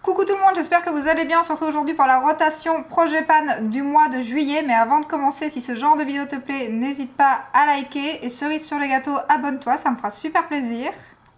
Coucou tout le monde, j'espère que vous allez bien. On se retrouve aujourd'hui pour la rotation Projet Pan du mois de juillet. Mais avant de commencer, si ce genre de vidéo te plaît, n'hésite pas à liker. Et cerise sur le gâteau, abonne-toi, ça me fera super plaisir.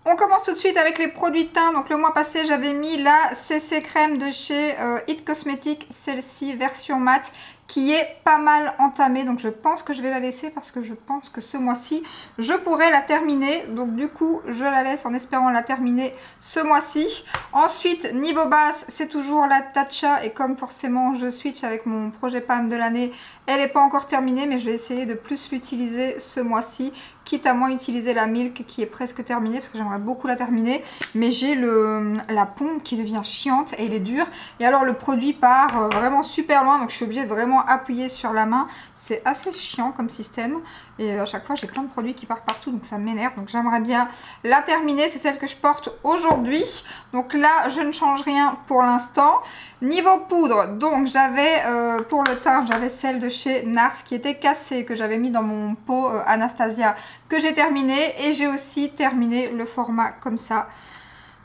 On commence tout de suite avec les produits de teint. Donc le mois passé, j'avais mis la CC crème de chez It Cosmetics, celle-ci version mat, qui est pas mal entamée. Donc je pense que je vais la laisser parce que je pense que ce mois-ci, je pourrai la terminer. Donc du coup, je la laisse en espérant la terminer ce mois-ci. Ensuite, niveau base, c'est toujours la Tatcha. Et comme forcément, je switch avec mon projet pan de l'année, elle n'est pas encore terminée. Mais je vais essayer de plus l'utiliser ce mois-ci. Quitte à moins utiliser la Milk qui est presque terminée parce que j'aimerais beaucoup la terminer. Mais j'ai la pompe qui devient chiante et elle est dure. Et alors le produit part vraiment super loin. Donc je suis obligée de vraiment appuyer sur la main. C'est assez chiant comme système. Et à chaque fois j'ai plein de produits qui partent partout. Donc ça m'énerve. Donc j'aimerais bien la terminer. C'est celle que je porte aujourd'hui. Donc là je ne change rien pour l'instant. Niveau poudre, donc j'avais pour le teint, j'avais celle de chez NARS qui était cassée, que j'avais mis dans mon pot Anastasia, que j'ai terminé. Et j'ai aussi terminé le format comme ça.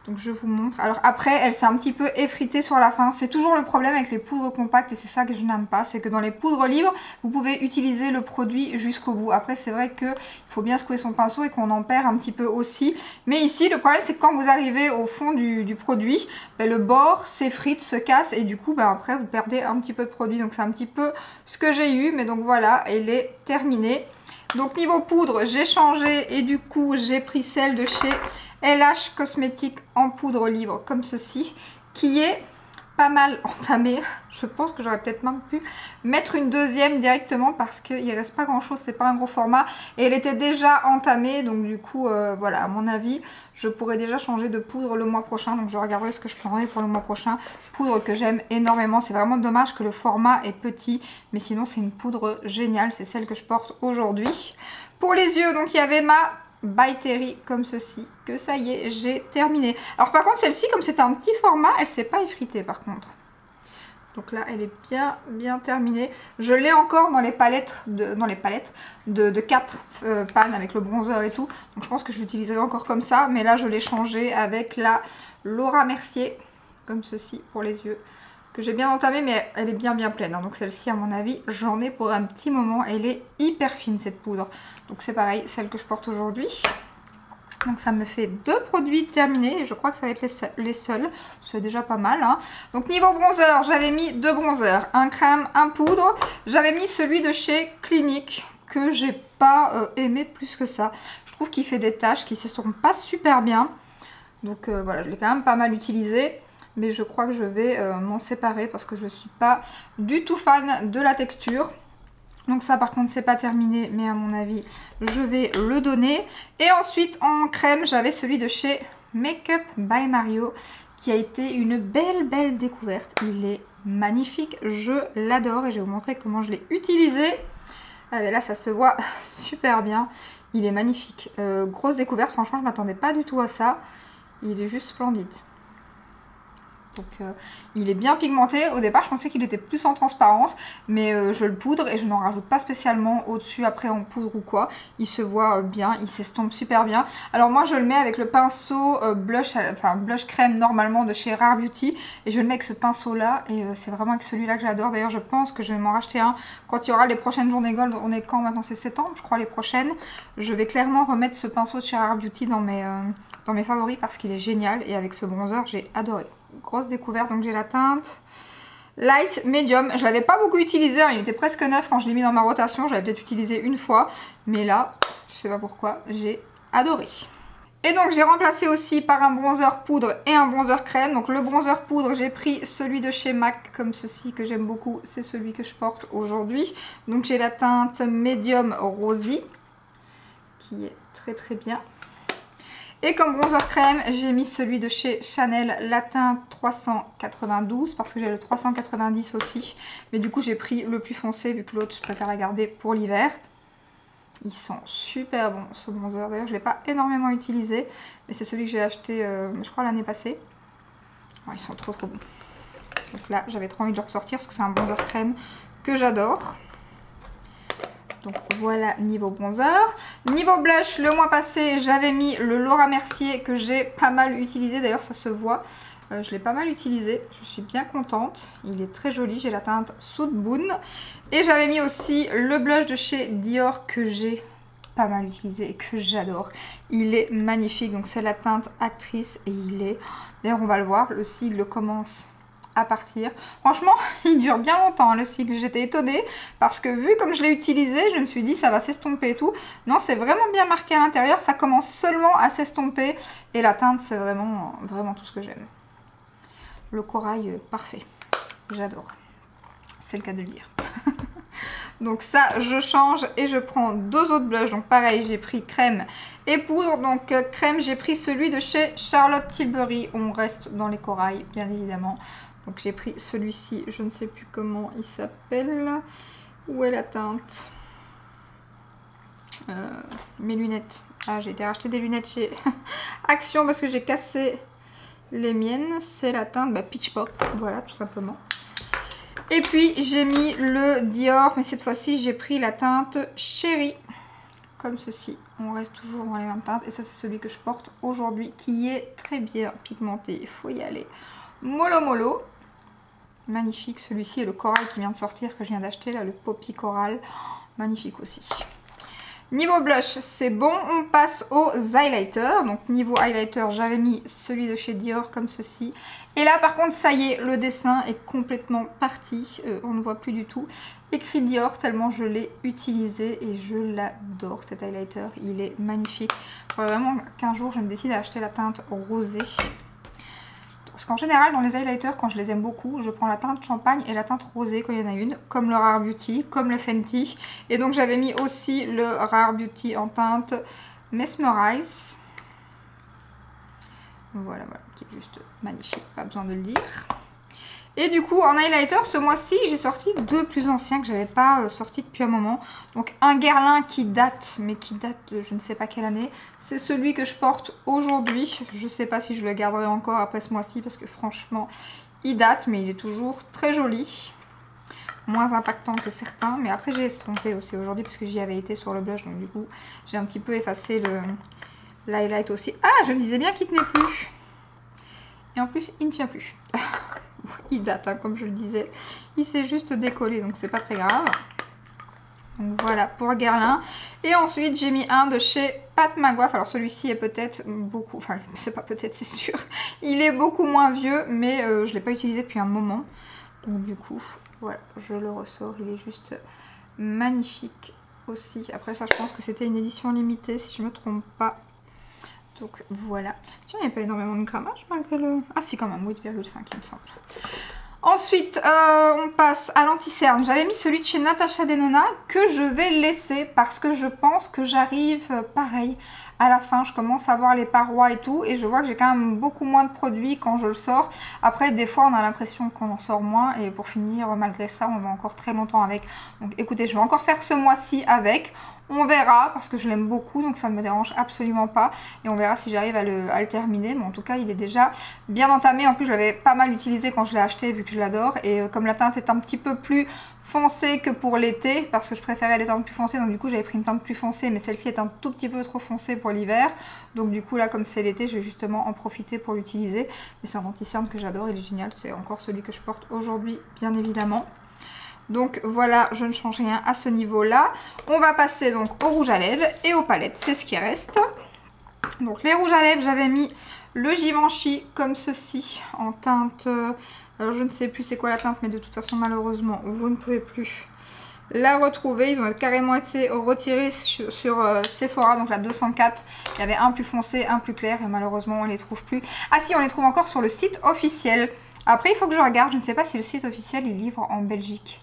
Donc je vous montre. Alors après, elle s'est un petit peu effritée sur la fin. C'est toujours le problème avec les poudres compactes et c'est ça que je n'aime pas. C'est que dans les poudres libres, vous pouvez utiliser le produit jusqu'au bout. Après, c'est vrai qu'il faut bien secouer son pinceau et qu'on en perd un petit peu aussi. Mais ici, le problème, c'est que quand vous arrivez au fond du produit, le bord s'effrite, se casse et du coup, après, vous perdez un petit peu de produit. Donc c'est un petit peu ce que j'ai eu. Mais donc voilà, elle est terminée. Donc niveau poudre, j'ai changé et du coup, j'ai pris celle de chez LH Cosmetics en poudre libre comme ceci, qui est pas mal entamée. Je pense que j'aurais peut-être même pu mettre une deuxième directement parce qu'il ne reste pas grand chose, c'est pas un gros format et elle était déjà entamée. Donc du coup voilà, à mon avis je pourrais déjà changer de poudre le mois prochain. Donc je regarderai ce que je prendrai pour le mois prochain. Poudre que j'aime énormément, c'est vraiment dommage que le format est petit, mais sinon c'est une poudre géniale, c'est celle que je porte aujourd'hui. Pour les yeux, donc il y avait ma By Terry comme ceci, que ça y est, j'ai terminé. Alors par contre celle-ci, comme c'est un petit format, elle s'est pas effritée par contre. Donc là elle est bien terminée. Je l'ai encore dans les palettes de 4 pannes avec le bronzer et tout. Donc je pense que je l'utiliserai encore comme ça. Mais là je l'ai changé avec la Laura Mercier, comme ceci pour les yeux. Que j'ai bien entamée, mais elle est bien pleine. Donc celle-ci, à mon avis, j'en ai pour un petit moment. Elle est hyper fine cette poudre. Donc c'est pareil, celle que je porte aujourd'hui. Donc ça me fait 2 produits terminés. Et je crois que ça va être les seuls. C'est déjà pas mal. Hein. Donc niveau bronzer, j'avais mis 2 bronzers. Un crème, un poudre. J'avais mis celui de chez Clinique que j'ai pas aimé plus que ça. Je trouve qu'il fait des taches qui s'estompent pas super bien. Donc voilà, je l'ai quand même pas mal utilisé. Mais je crois que je vais m'en séparer parce que je ne suis pas du tout fan de la texture. Donc ça par contre c'est pas terminé, mais à mon avis je vais le donner. Et ensuite en crème j'avais celui de chez Makeup by Mario qui a été une belle découverte. Il est magnifique, je l'adore et je vais vous montrer comment je l'ai utilisé. Ah ben là ça se voit super bien, il est magnifique. Grosse découverte, franchement je ne m'attendais pas du tout à ça. Il est juste splendide. Donc il est bien pigmenté. Au départ je pensais qu'il était plus en transparence, mais je le poudre et je n'en rajoute pas spécialement au-dessus après en poudre ou quoi. Il se voit bien, il s'estompe super bien. Alors moi je le mets avec le pinceau blush, enfin blush crème normalement de chez Rare Beauty. Et je le mets avec ce pinceau là et c'est vraiment avec celui-là que j'adore. D'ailleurs je pense que je vais m'en racheter un quand il y aura les prochaines journées gold. On est quand maintenant? C'est septembre je crois, les prochaines. Je vais clairement remettre ce pinceau de chez Rare Beauty dans mes favoris parce qu'il est génial. Et avec ce bronzer j'ai adoré. Grosse découverte. Donc j'ai la teinte light medium. Je l'avais pas beaucoup utilisé, hein. Il était presque neuf quand je l'ai mis dans ma rotation. J'avais peut-être utilisé une fois, mais là je sais pas pourquoi, j'ai adoré. Et donc j'ai remplacé aussi par un bronzer poudre et un bronzer crème. Donc le bronzer poudre, j'ai pris celui de chez MAC comme ceci que j'aime beaucoup. C'est celui que je porte aujourd'hui. Donc j'ai la teinte medium rosy qui est très bien. Et comme bronzer crème, j'ai mis celui de chez Chanel, la teinte 392, parce que j'ai le 390 aussi. Mais du coup, j'ai pris le plus foncé, vu que l'autre, je préfère la garder pour l'hiver. Ils sont super bons, ce bronzer. D'ailleurs, je ne l'ai pas énormément utilisé, mais c'est celui que j'ai acheté, je crois, l'année passée. Oh, ils sont trop bons. Donc là, j'avais trop envie de le ressortir, parce que c'est un bronzer crème que j'adore. Donc voilà niveau bronzer. Niveau blush, le mois passé j'avais mis le Laura Mercier que j'ai pas mal utilisé. D'ailleurs ça se voit. Je l'ai pas mal utilisé, je suis bien contente. Il est très joli, j'ai la teinte South Boon. Et j'avais mis aussi le blush de chez Dior que j'ai pas mal utilisé et que j'adore. Il est magnifique, donc c'est la teinte Actrice et il est... D'ailleurs on va le voir, le sigle commence à partir. Franchement, il dure bien longtemps hein, le sigle. J'étais étonnée parce que vu comme je l'ai utilisé, je me suis dit ça va s'estomper et tout. Non, c'est vraiment bien marqué à l'intérieur, ça commence seulement à s'estomper et la teinte c'est vraiment, vraiment tout ce que j'aime. Le corail parfait, j'adore. C'est le cas de le dire. Donc ça, je change et je prends deux autres blushs. Donc pareil, j'ai pris crème et poudre. Donc crème, j'ai pris celui de chez Charlotte Tilbury. On reste dans les corails, bien évidemment. Donc j'ai pris celui-ci, je ne sais plus comment il s'appelle. Où est la teinte? Mes lunettes. Ah, j'ai été racheter des lunettes chez Action parce que j'ai cassé les miennes. C'est la teinte Peach Pop, voilà, tout simplement. Et puis j'ai mis le Dior, mais cette fois-ci j'ai pris la teinte Chérie, comme ceci. On reste toujours dans les mêmes teintes et ça c'est celui que je porte aujourd'hui qui est très bien pigmenté. Il faut y aller mollo mollo. Magnifique, celui-ci est le corail qui vient de sortir, que je viens d'acheter là, le Poppy Coral. Magnifique aussi. Niveau blush, c'est bon, on passe aux highlighters. Donc niveau highlighter, j'avais mis celui de chez Dior comme ceci. Et là par contre, ça y est, le dessin est complètement parti. On ne voit plus du tout écrit Dior tellement je l'ai utilisé et je l'adore cet highlighter. Il est magnifique. Faudrait vraiment qu'un jour je me décide à acheter la teinte rosée. Parce qu'en général, dans les highlighters, quand je les aime beaucoup, je prends la teinte champagne et la teinte rosée quand il y en a une, comme le Rare Beauty, comme le Fenty. Et donc j'avais mis aussi le Rare Beauty en teinte Mesmerize. Voilà, voilà, qui est juste magnifique, pas besoin de le dire. Et du coup, en highlighter, ce mois-ci, j'ai sorti deux plus anciens que j'avais pas sortis depuis un moment. Donc un Guerlain qui date, mais qui date de je ne sais pas quelle année. C'est celui que je porte aujourd'hui. Je ne sais pas si je le garderai encore après ce mois-ci parce que franchement, il date, mais il est toujours très joli. Moins impactant que certains, mais après j'ai estompé aussi aujourd'hui parce que j'y avais été sur le blush. Donc du coup, j'ai un petit peu effacé l'highlight aussi. Ah, je me disais bien qu'il tenait plus. Et en plus, il ne tient plus. Il date, hein, comme je le disais. Il s'est juste décollé, donc c'est pas très grave. Donc voilà pour Guerlain. Et ensuite, j'ai mis un de chez Pat McGrath. Alors celui-ci est peut-être beaucoup... Enfin, c'est pas peut-être, c'est sûr. Il est beaucoup moins vieux, mais je ne l'ai pas utilisé depuis un moment. Donc du coup, voilà, je le ressors. Il est juste magnifique aussi. Après ça, je pense que c'était une édition limitée, si je ne me trompe pas. Donc voilà. Tiens, il n'y a pas énormément de grammage malgré le... Ah si, quand même, 8,5 il me semble. Ensuite, on passe à l'anti-cerne. J'avais mis celui de chez Natasha Denona que je vais laisser parce que je pense que j'arrive pareil. À la fin, je commence à voir les parois et tout. Et je vois que j'ai quand même beaucoup moins de produits quand je le sors. Après, des fois, on a l'impression qu'on en sort moins. Et pour finir, malgré ça, on va encore très longtemps avec. Donc écoutez, je vais encore faire ce mois-ci avec. On verra parce que je l'aime beaucoup, donc ça ne me dérange absolument pas. Et on verra si j'arrive à le terminer. Mais en tout cas, il est déjà bien entamé. En plus, je l'avais pas mal utilisé quand je l'ai acheté vu que je l'adore. Et comme la teinte est un petit peu plus foncée que pour l'été, parce que je préférais les teintes plus foncées. Donc du coup, j'avais pris une teinte plus foncée. Mais celle-ci est un tout petit peu trop foncée pour l'hiver. Donc du coup, là, comme c'est l'été, je vais justement en profiter pour l'utiliser. Mais c'est un anti-cerne que j'adore. Il est génial. C'est encore celui que je porte aujourd'hui, bien évidemment. Donc voilà, je ne change rien à ce niveau-là. On va passer donc au rouge à lèvres et aux palettes, c'est ce qui reste. Donc les rouges à lèvres, j'avais mis le Givenchy comme ceci, en teinte... alors je ne sais plus c'est quoi la teinte, mais de toute façon malheureusement, vous ne pouvez plus la retrouver. Ils ont carrément été retirés sur Sephora, donc la 204. Il y avait un plus foncé, un plus clair, et malheureusement on ne les trouve plus. Ah si, on les trouve encore sur le site officiel. Après, il faut que je regarde, je ne sais pas si le site officiel il livre en Belgique.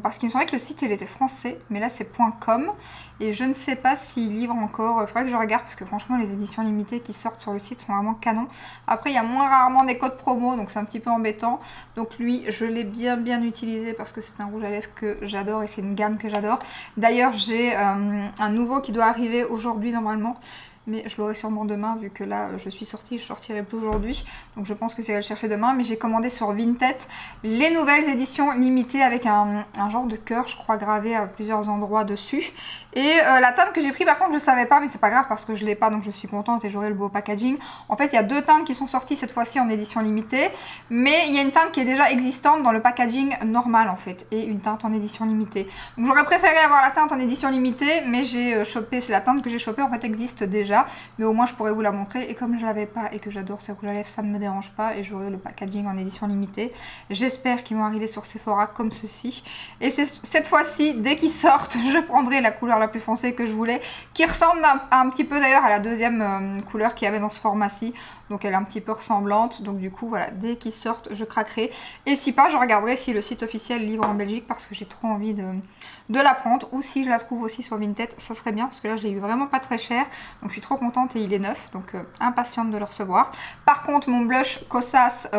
Parce qu'il me semblait que le site il était français, mais là c'est .com et je ne sais pas s'il livre encore. Il faudrait que je regarde parce que franchement les éditions limitées qui sortent sur le site sont vraiment canon. Après il y a moins rarement des codes promo, donc c'est un petit peu embêtant. Donc lui je l'ai bien utilisé parce que c'est un rouge à lèvres que j'adore et c'est une gamme que j'adore. D'ailleurs j'ai un nouveau qui doit arriver aujourd'hui normalement. Mais je l'aurai sûrement demain vu que là je suis sortie, je sortirai plus aujourd'hui. Donc je pense que j'irai le chercher demain. Mais j'ai commandé sur Vinted les nouvelles éditions limitées avec un genre de cœur je crois gravé à plusieurs endroits dessus. Et la teinte que j'ai pris par contre je savais pas, mais c'est pas grave parce que je l'ai pas, donc je suis contente et j'aurai le beau packaging. En fait il y a 2 teintes qui sont sorties cette fois-ci en édition limitée, mais il y a une teinte qui est déjà existante dans le packaging normal en fait, et une teinte en édition limitée. Donc j'aurais préféré avoir la teinte en édition limitée, mais j'ai chopé, c'est la teinte que j'ai chopée en fait existe déjà, mais au moins je pourrais vous la montrer, et comme je l'avais pas et que j'adore ces rouges à lèvres, ça ne me dérange pas, et j'aurai le packaging en édition limitée. J'espère qu'ils vont arriver sur Sephora comme ceci, et cette fois-ci dès qu'ils sortent je prendrai la couleur la plus foncée que je voulais, qui ressemble un petit peu d'ailleurs à la deuxième couleur qu'il y avait dans ce format-ci, donc elle est un petit peu ressemblante, donc du coup voilà, dès qu'ils sortent je craquerai, et si pas je regarderai si le site officiel livre en Belgique parce que j'ai trop envie de la prendre, ou si je la trouve aussi sur Vinted, ça serait bien parce que là je l'ai eu vraiment pas très cher, donc je suis trop contente et il est neuf, donc impatiente de le recevoir. Par contre mon blush Kosas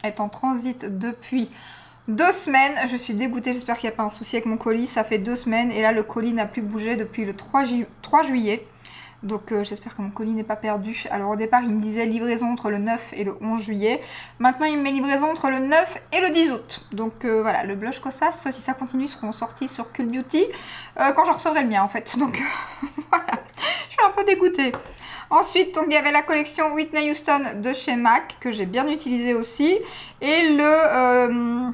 est en transit depuis 2 semaines, je suis dégoûtée, j'espère qu'il n'y a pas un souci avec mon colis, ça fait 2 semaines et là le colis n'a plus bougé depuis le 3 juillet. Donc j'espère que mon colis n'est pas perdu. Alors au départ il me disait livraison entre le 9 et le 11 juillet. Maintenant il me met livraison entre le 9 et le 10 août. Donc voilà, le blush Kosas, si ça continue, seront sortis sur Cult Beauty quand je recevrai le mien en fait. Donc voilà, je suis un peu dégoûtée. Ensuite, donc, il y avait la collection Whitney Houston de chez MAC, que j'ai bien utilisé aussi. Et le...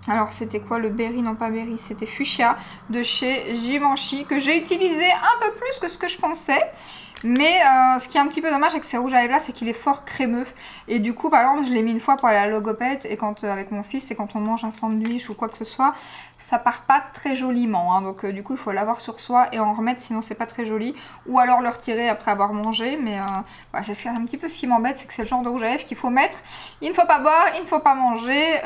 alors, c'était quoi le berry? Non, pas berry, c'était fuchsia de chez Givenchy, que j'ai utilisé un peu plus que ce que je pensais. Mais ce qui est un petit peu dommage avec ces rouges à lèvres là, c'est qu'il est fort crémeux. Et du coup, par exemple, je l'ai mis une fois pour aller à la logopède. Et quand avec mon fils, et quand on mange un sandwich ou quoi que ce soit, ça part pas très joliment. Hein. Donc du coup, il faut l'avoir sur soi et en remettre, sinon c'est pas très joli. Ou alors le retirer après avoir mangé. Mais voilà, c'est un petit peu ce qui m'embête, c'est que c'est le genre de rouge à lèvres qu'il faut mettre. Il ne faut pas boire, il ne faut pas manger.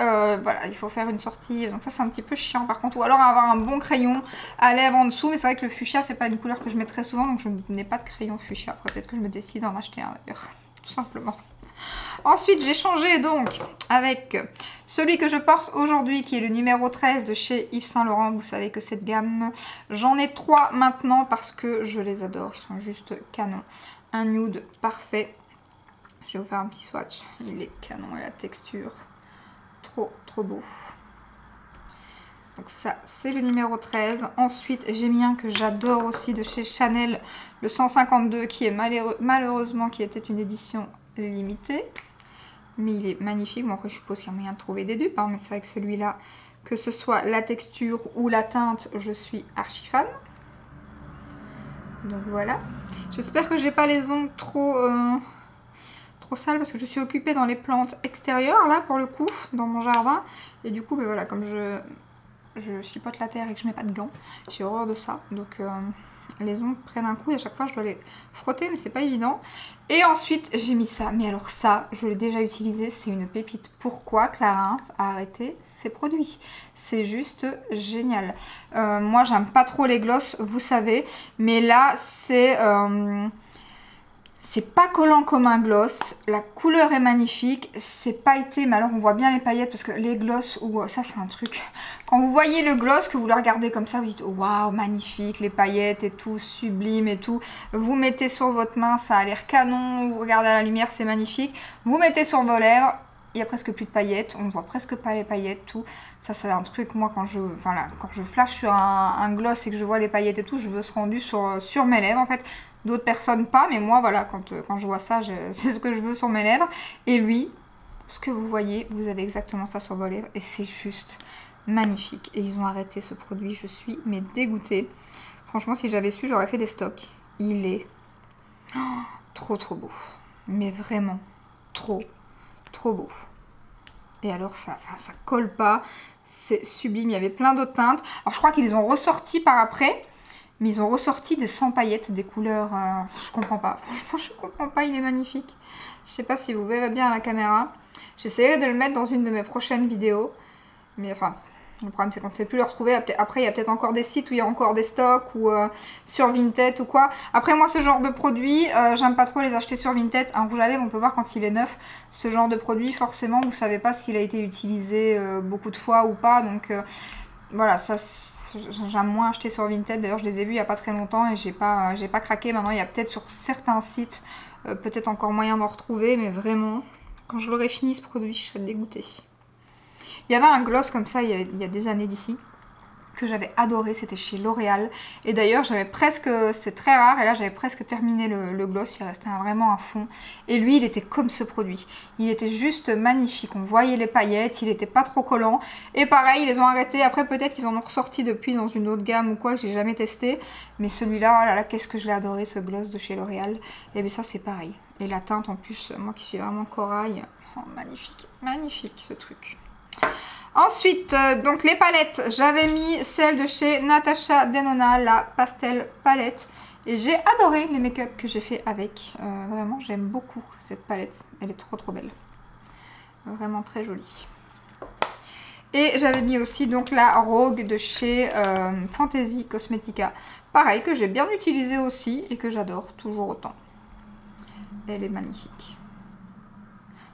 Voilà, il faut faire une sortie. Donc ça, c'est un petit peu chiant par contre. Ou alors avoir un bon crayon à lèvres en dessous. Mais c'est vrai que le fuchsia, c'est pas une couleur que je mets très souvent. Donc je n'ai pas de crayon fuchsia. Peut-être que je me décide d'en acheter un d'ailleurs, tout simplement. Ensuite, j'ai changé donc avec celui que je porte aujourd'hui, qui est le numéro 13 de chez Yves Saint Laurent. Vous savez que cette gamme, j'en ai 3 maintenant parce que je les adore. Ils sont juste canons. Un nude parfait. Je vais vous faire un petit swatch. Il est canon et la texture, trop beau. Donc ça, c'est le numéro 13. Ensuite, j'ai mis un que j'adore aussi de chez Chanel, le 152, qui est malheureusement, qui était une édition limitée. Mais il est magnifique. Bon, après, je suppose qu'il y a moyen de trouver des dupes, hein, mais c'est vrai que celui-là, que ce soit la texture ou la teinte, je suis archi fan. Donc voilà. J'espère que j'ai pas les ongles trop sales parce que je suis occupée dans les plantes extérieures, là, pour le coup, dans mon jardin. Et du coup, ben voilà, comme je chipote la terre et que je mets pas de gants, j'ai horreur de ça, donc les ongles prennent un coup et à chaque fois je dois les frotter, mais c'est pas évident. Et ensuite j'ai mis ça, mais alors ça je l'ai déjà utilisé, c'est une pépite. Pourquoi Clarins a arrêté ses produits? C'est juste génial. Moi j'aime pas trop les glosses, vous savez, mais là c'est pas collant comme un gloss, la couleur est magnifique, c'est pailleté, mais alors on voit bien les paillettes parce que les gloss, ou ça c'est un truc, quand vous voyez le gloss, que vous le regardez comme ça, vous dites waouh, magnifique, les paillettes et tout, sublime et tout, vous mettez sur votre main, ça a l'air canon, vous regardez à la lumière, c'est magnifique, vous mettez sur vos lèvres, il n'y a presque plus de paillettes, on ne voit presque pas les paillettes, tout. Ça c'est un truc, moi quand je flash sur un gloss et que je vois les paillettes et tout, je veux ce rendu sur mes lèvres en fait. D'autres personnes pas, mais moi voilà, quand je vois ça, c'est ce que je veux sur mes lèvres. Et lui, ce que vous voyez, vous avez exactement ça sur vos lèvres et c'est juste magnifique. Et ils ont arrêté ce produit, je suis mais dégoûtée. Franchement, si j'avais su, j'aurais fait des stocks. Il est trop beau, mais vraiment trop beau. Et alors ça colle pas, c'est sublime. Il y avait plein d'autres teintes. Alors je crois qu'ils ont ressorti par après. Mais ils ont ressorti des sans paillettes, des couleurs, je comprends pas. Franchement, je comprends pas, il est magnifique. Je sais pas si vous verrez bien à la caméra. J'essaierai de le mettre dans une de mes prochaines vidéos. Mais enfin, le problème c'est qu'on ne sait plus le retrouver. Après, il y a peut-être encore des sites où il y a encore des stocks ou sur Vinted ou quoi. Après, moi, ce genre de produit, j'aime pas trop les acheter sur Vinted. Un rouge à lèvres, on peut voir quand il est neuf. Ce genre de produit, forcément, vous savez pas s'il a été utilisé beaucoup de fois ou pas. Donc voilà, ça... J'aime moins acheter sur Vinted, d'ailleurs je les ai vus il n'y a pas très longtemps et j'ai pas craqué. Maintenant il y a peut-être sur certains sites peut-être encore moyen d'en retrouver, mais vraiment quand je l'aurai fini ce produit je serais dégoûtée. Il y avait un gloss comme ça il y a des années d'ici que j'avais adoré, c'était chez L'Oréal. Et d'ailleurs, j'avais presque, c'est très rare, et là j'avais presque terminé le gloss, il restait vraiment un fond. Et lui, il était comme ce produit. Il était juste magnifique, on voyait les paillettes, il était pas trop collant. Et pareil, ils les ont arrêtés, après peut-être qu'ils en ont ressorti depuis dans une autre gamme ou quoi, que j'ai jamais testé. Mais celui-là, oh là là, qu'est-ce que je l'ai adoré, ce gloss de chez L'Oréal. Et bien ça, c'est pareil. Et la teinte en plus, moi qui suis vraiment corail, oh, magnifique, magnifique ce truc. Ensuite, donc les palettes, j'avais mis celle de chez Natasha Denona, la Pastel Palette. Et j'ai adoré les make-up que j'ai fait avec. Vraiment, j'aime beaucoup cette palette. Elle est trop trop belle. Vraiment très jolie. Et j'avais mis aussi donc la Rogue de chez Fantasy Cosmetica. Pareil, que j'ai bien utilisé aussi et que j'adore toujours autant. Elle est magnifique.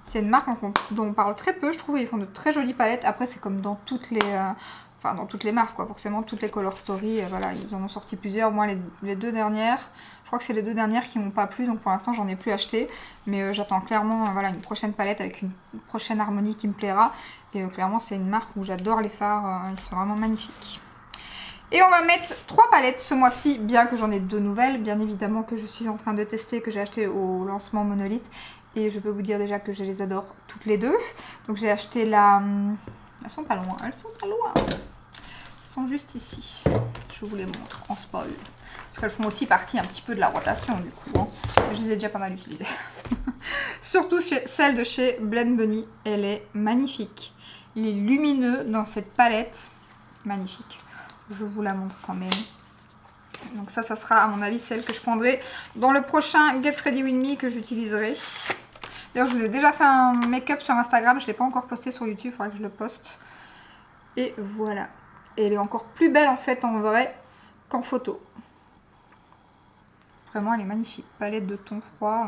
C'est une marque dont on parle très peu, je trouve. Ils font de très jolies palettes. Après, c'est comme dans toutes les... enfin, dans toutes les marques, quoi. Forcément, toutes les Color Story, voilà, ils en ont sorti plusieurs. Moi, les deux dernières, je crois que c'est les deux dernières qui m'ont pas plu. Donc, pour l'instant, j'en ai plus acheté. Mais j'attends clairement voilà, une prochaine palette avec une prochaine harmonie qui me plaira. Et clairement, c'est une marque où j'adore les fards. Ils sont vraiment magnifiques. Et on va mettre 3 palettes ce mois-ci, bien que j'en ai 2 nouvelles. Bien évidemment que je suis en train de tester, que j'ai acheté au lancement Monolith. Et je peux vous dire déjà que je les adore toutes les deux. Donc j'ai acheté la... Elles sont pas loin, elles sont pas loin. Elles sont juste ici. Je vous les montre en spoil. Parce qu'elles font aussi partie un petit peu de la rotation du coup. Hein. Je les ai déjà pas mal utilisées. Surtout celle de chez Blend Bunny. Elle est magnifique. Il est lumineux dans cette palette. Magnifique. Je vous la montre quand même. Donc ça sera à mon avis celle que je prendrai dans le prochain Get Ready With Me que j'utiliserai. D'ailleurs, je vous ai déjà fait un make-up sur Instagram. Je ne l'ai pas encore posté sur YouTube. Il faudra que je le poste. Et voilà. Et elle est encore plus belle en fait en vrai qu'en photo. Vraiment, elle est magnifique. Palette de ton froid.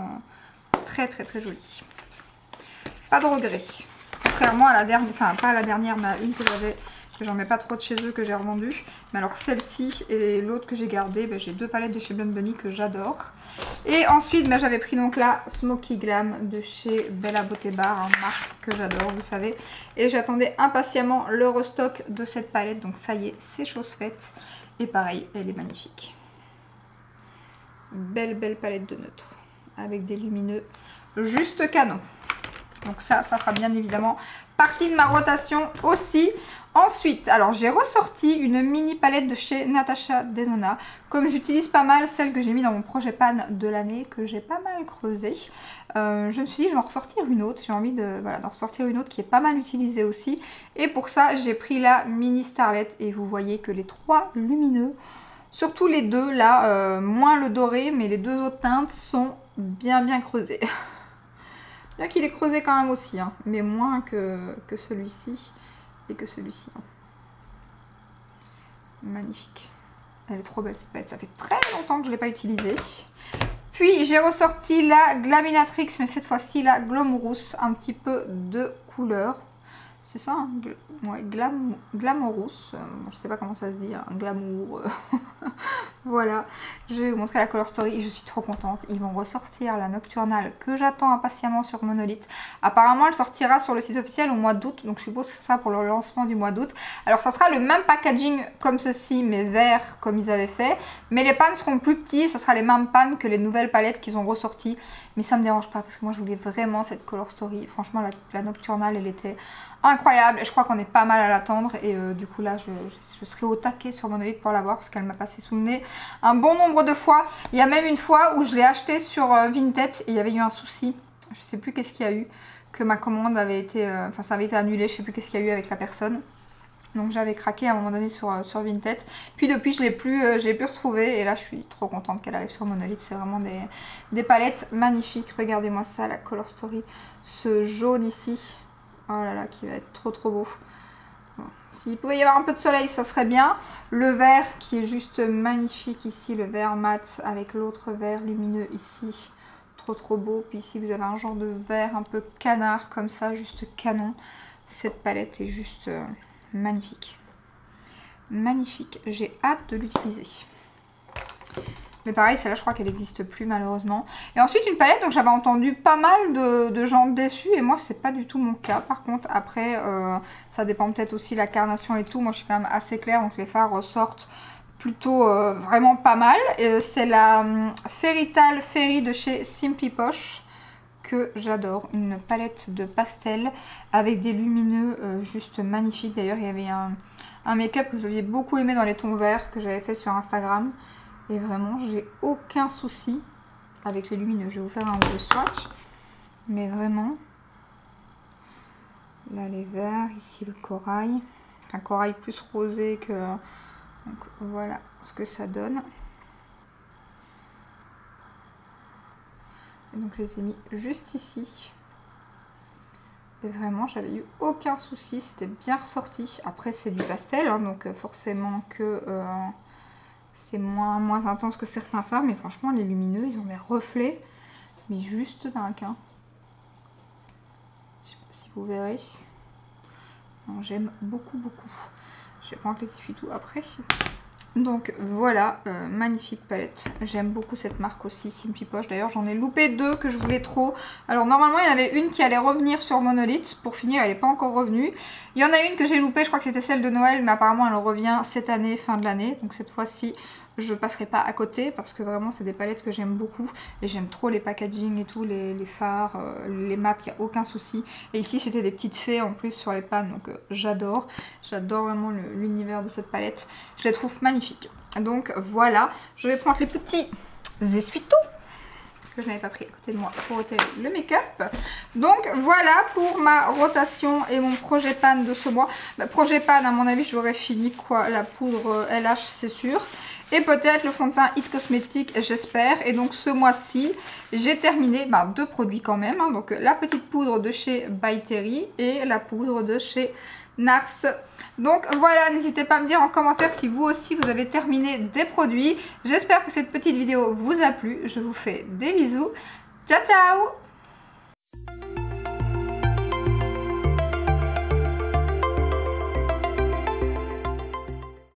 Très très très jolie. Pas de regret. Contrairement à la dernière. Enfin, pas à la dernière, mais à une que j'avais... J'en mets pas trop de chez eux que j'ai revendu. Mais alors celle-ci et l'autre que j'ai gardée, ben, j'ai 2 palettes de chez Blend Bunny que j'adore. Et ensuite, ben, j'avais pris donc la Smoky Glam de chez Bella Beauté Bar, une marque que j'adore, vous savez. Et j'attendais impatiemment le restock de cette palette. Donc ça y est, c'est chose faite. Et pareil, elle est magnifique. Belle, belle palette de neutre. Avec des lumineux juste canon. Donc ça fera bien évidemment partie de ma rotation aussi. Ensuite, alors j'ai ressorti une mini palette de chez Natasha Denona. Comme j'utilise pas mal celle que j'ai mis dans mon projet pan de l'année, que j'ai pas mal creusé, je me suis dit je vais en ressortir une autre. J'ai envie de voilà, d'en ressortir une autre qui est pas mal utilisée aussi. Et pour ça, j'ai pris la mini Starlet. Et vous voyez que les 3 lumineux, surtout les deux là, moins le doré, mais les 2 autres teintes sont bien creusées. Bien qu'il est creusé quand même aussi, hein, mais moins que celui-ci et que celui-ci. Hein. Magnifique. Elle est trop belle cette palette, ça fait très longtemps que je ne l'ai pas utilisée. Puis j'ai ressorti la Glaminatrix, mais cette fois-ci la Glamorous, un petit peu de couleur. C'est ça, hein, ouais, Glamorous, je sais pas comment ça se dit, hein, glamour. Voilà, je vais vous montrer la Color Story et je suis trop contente. Ils vont ressortir la Nocturnale que j'attends impatiemment sur Monolith. Apparemment, elle sortira sur le site officiel au mois d'août, donc je suppose que c'est ça pour le lancement du mois d'août. Alors, ça sera le même packaging comme ceci, mais vert comme ils avaient fait. Mais les pannes seront plus petits, ça sera les mêmes pannes que les nouvelles palettes qu'ils ont ressorties. Mais ça me dérange pas parce que moi, je voulais vraiment cette Color Story. Franchement, la Nocturnale, elle était incroyable. Et je crois qu'on est pas mal à l'attendre. Et du coup, là, je serai au taquet sur Monolith pour l'avoir parce qu'elle m'a passé sous le nez un bon nombre de fois. Il y a même une fois où je l'ai acheté sur Vinted et il y avait eu un souci. Je sais plus qu'est-ce qu'il y a eu. Que ma commande avait été... Enfin, ça avait été annulé. Je sais plus qu'est-ce qu'il y a eu avec la personne. Donc j'avais craqué à un moment donné sur Vinted. Puis depuis je l'ai plus retrouvé. Et là je suis trop contente qu'elle arrive sur Monolith. C'est vraiment des palettes magnifiques. Regardez-moi ça, la Color Story. Ce jaune ici. Oh là là, qui va être trop trop beau. Bon. S'il pouvait y avoir un peu de soleil, ça serait bien. Le vert qui est juste magnifique ici. Le vert mat avec l'autre vert lumineux ici. Trop trop beau. Puis ici vous avez un genre de vert un peu canard comme ça. Juste canon. Cette palette est juste... magnifique, magnifique, j'ai hâte de l'utiliser. Mais pareil, celle-là, je crois qu'elle n'existe plus malheureusement. Et ensuite, une palette, donc j'avais entendu pas mal de gens déçus. Et moi, c'est pas du tout mon cas. Par contre, après, ça dépend peut-être aussi de la carnation et tout. Moi, je suis quand même assez claire, donc les fards ressortent plutôt vraiment pas mal. C'est la Fairytale Fairy de chez Simply Posh, que j'adore. Une palette de pastel avec des lumineux juste magnifiques. D'ailleurs, il y avait un make-up que vous aviez beaucoup aimé dans les tons verts que j'avais fait sur Instagram. Et vraiment, j'ai aucun souci avec les lumineux. Je vais vous faire un ou deux swatch. Mais vraiment, là les verts, ici le corail. Un corail plus rosé que... Donc voilà ce que ça donne. Et donc je les ai mis juste ici. Et vraiment, j'avais eu aucun souci. C'était bien ressorti. Après, c'est du pastel, hein, donc forcément que... c'est moins intense que certains fards, mais franchement les lumineux ils ont des reflets mais juste dingue, hein. Je sais pas si vous verrez. Non, j'aime beaucoup. Je vais prendre les essuie tout après. Donc voilà, magnifique palette. J'aime beaucoup cette marque aussi, Simply Posh. D'ailleurs j'en ai loupé deux que je voulais trop. Alors normalement il y en avait une qui allait revenir sur Monolith. Pour finir, elle n'est pas encore revenue. Il y en a une que j'ai loupée, je crois que c'était celle de Noël, mais apparemment elle revient cette année, fin de l'année. Donc cette fois-ci je passerai pas à côté parce que vraiment c'est des palettes que j'aime beaucoup. Et j'aime trop les packaging et tout, les fards, les mats, il n'y a aucun souci. Et ici c'était des petites fées en plus sur les pannes, donc j'adore. J'adore vraiment l'univers de cette palette. Je les trouve magnifiques. Donc voilà, je vais prendre les petits essuie-tout que je n'avais pas pris à côté de moi pour retirer le make-up. Donc voilà pour ma rotation et mon projet pan de ce mois. Projet pan, à mon avis, j'aurais fini quoi, la poudre LH, c'est sûr. Et peut-être le fond de teint It Cosmetics, j'espère. Et donc ce mois-ci, j'ai terminé deux produits quand même, hein. Donc la petite poudre de chez By Terry et la poudre de chez NARS. Donc voilà, n'hésitez pas à me dire en commentaire si vous aussi vous avez terminé des produits. J'espère que cette petite vidéo vous a plu. Je vous fais des bisous. Ciao ciao!